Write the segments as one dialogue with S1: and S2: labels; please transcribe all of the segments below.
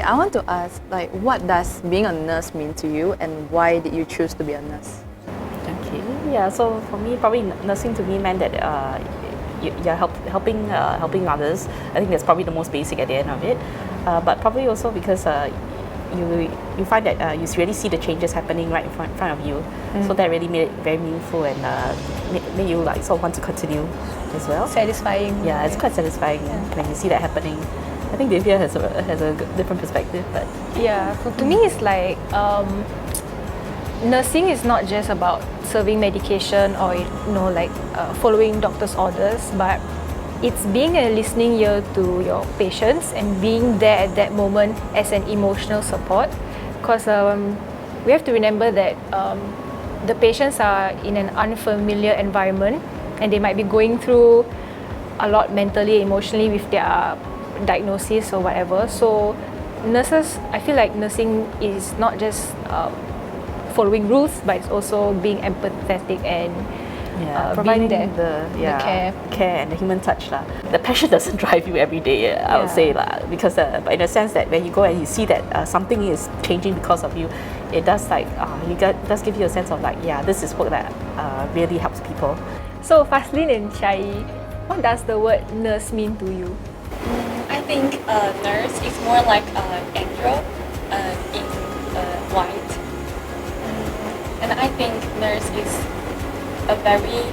S1: Okay, I want to ask, like, what does being a nurse mean to you, and why did you choose to be a nurse?
S2: Okay, yeah. So for me, probably nursing to me meant that you're helping others. I think that's probably the most basic at the end of it. But probably also because you find that you really see the changes happening right in front of you. So that really made it very meaningful and made you like sort of want to continue as well.
S1: Satisfying.
S2: Yeah, it's quite satisfying when you see that happening. I think Divya has a different perspective, but
S3: Yeah, so to me it's like nursing is not just about serving medication or following doctor's orders, but it's being a listening ear to your patients and being there at that moment as an emotional support. Because we have to remember that the patients are in an unfamiliar environment and they might be going through a lot mentally, emotionally with their diagnosis or whatever. So nurses, I feel like nursing is not just following rules, but it's also being empathetic and
S2: providing
S3: being
S2: the care and the human touch lah. The passion doesn't drive you every day, I would say lah, because but in a sense that when you go and you see that something is changing because of you, it does does give you a sense of like, yeah, this is work that really helps people.
S3: So Faslin and Shai, what does the word nurse mean to you?
S4: I think nurse is more like an angel in white, and I think nurse is a very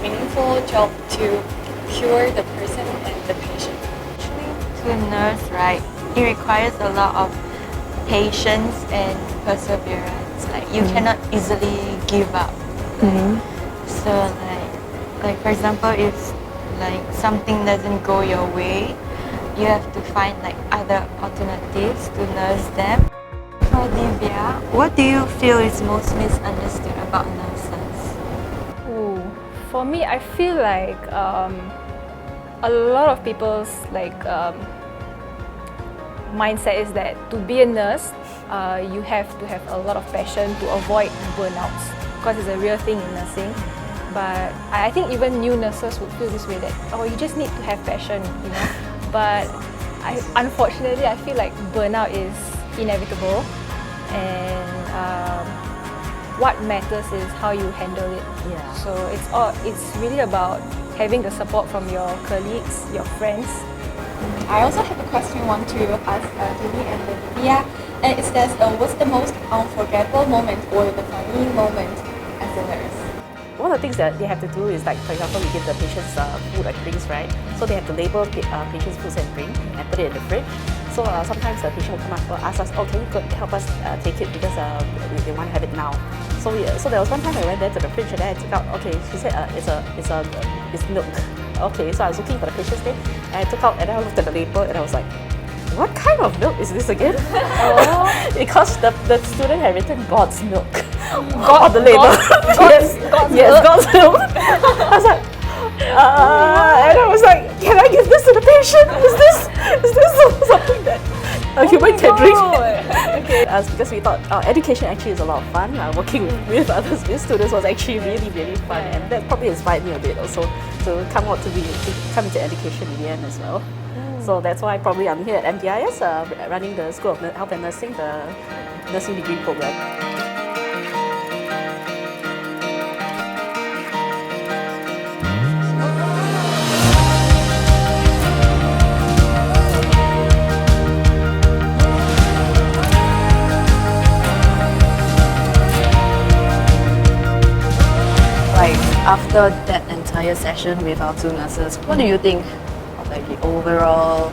S4: meaningful job to cure the person and the patient.
S5: Actually, to nurse, right, it requires a lot of patience and perseverance. Like you cannot easily give up. So like for example, if like something doesn't go your way, you have to find like other alternatives to nurse them. For Divya, what do you feel is most misunderstood about nurses?
S3: Ooh, for me, I feel like a lot of people's mindset is that to be a nurse, you have to have a lot of passion to avoid burnouts, because it's a real thing in nursing. But I think even new nurses would feel this way, that you just need to have passion, But unfortunately, I feel like burnout is inevitable, and what matters is how you handle it.
S2: Yeah.
S3: So it's really about having the support from your colleagues, your friends.
S4: I also have a question want to ask Dini and Divya, and it says, what's the most unforgettable moment or the funny moment as a nurse?
S2: One of the things that they have to do is, like, for example, we give the patients food and drinks, right? So they have to label patients' food and drink and put it in the fridge. So sometimes the patient will come up and ask us, oh, can you help us take it because they want to have it now. So there was one time I went there to the fridge and then I took out, okay, she said it's milk. Okay, so I was looking for the patient's name and I took out and then I looked at the label and I was like, what kind of milk is this again? Because the student had written God's milk on the label. God's milk. I was like, and I was like, can I give this to the patient? Is this something that a human can drink? Okay. Because we thought education actually is a lot of fun. Working with others, with students was actually really, really fun, and that probably inspired me a bit also to come into education in the end as well. So that's why probably I'm here at MDIS, running the School of Health and Nursing, the nursing degree program.
S1: Like, after that entire session with our two nurses, what do you think of like the overall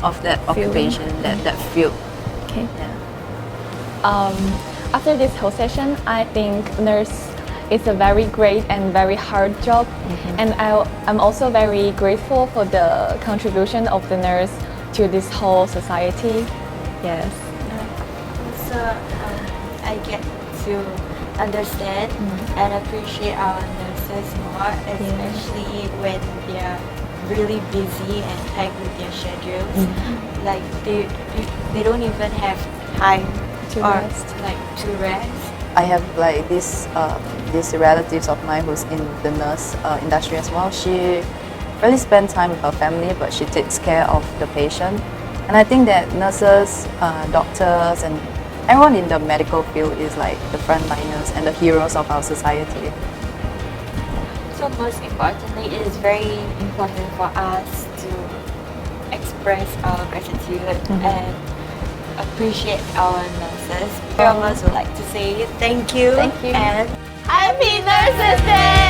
S1: of that occupation, that field?
S6: Okay.
S1: Yeah.
S6: After this whole session, I think nurse is a very great and very hard job, and I'm also very grateful for the contribution of the nurse to this whole society. Yes.
S5: So I get to understand and appreciate our nurses more, especially when they're really busy and packed with their schedules. Like they don't even have time
S6: To rest.
S5: to rest.
S1: I have like these relatives of mine who's in the nurse industry as well. She really spends time with her family, but she takes care of the patient. And I think that nurses, doctors, and everyone in the medical field is like the frontliners and the heroes of our society.
S5: So most importantly, it is very important for us to express our gratitude and appreciate our nurses. All of us would like to say thank you.
S6: Thank you.
S5: And Happy Nurses Day!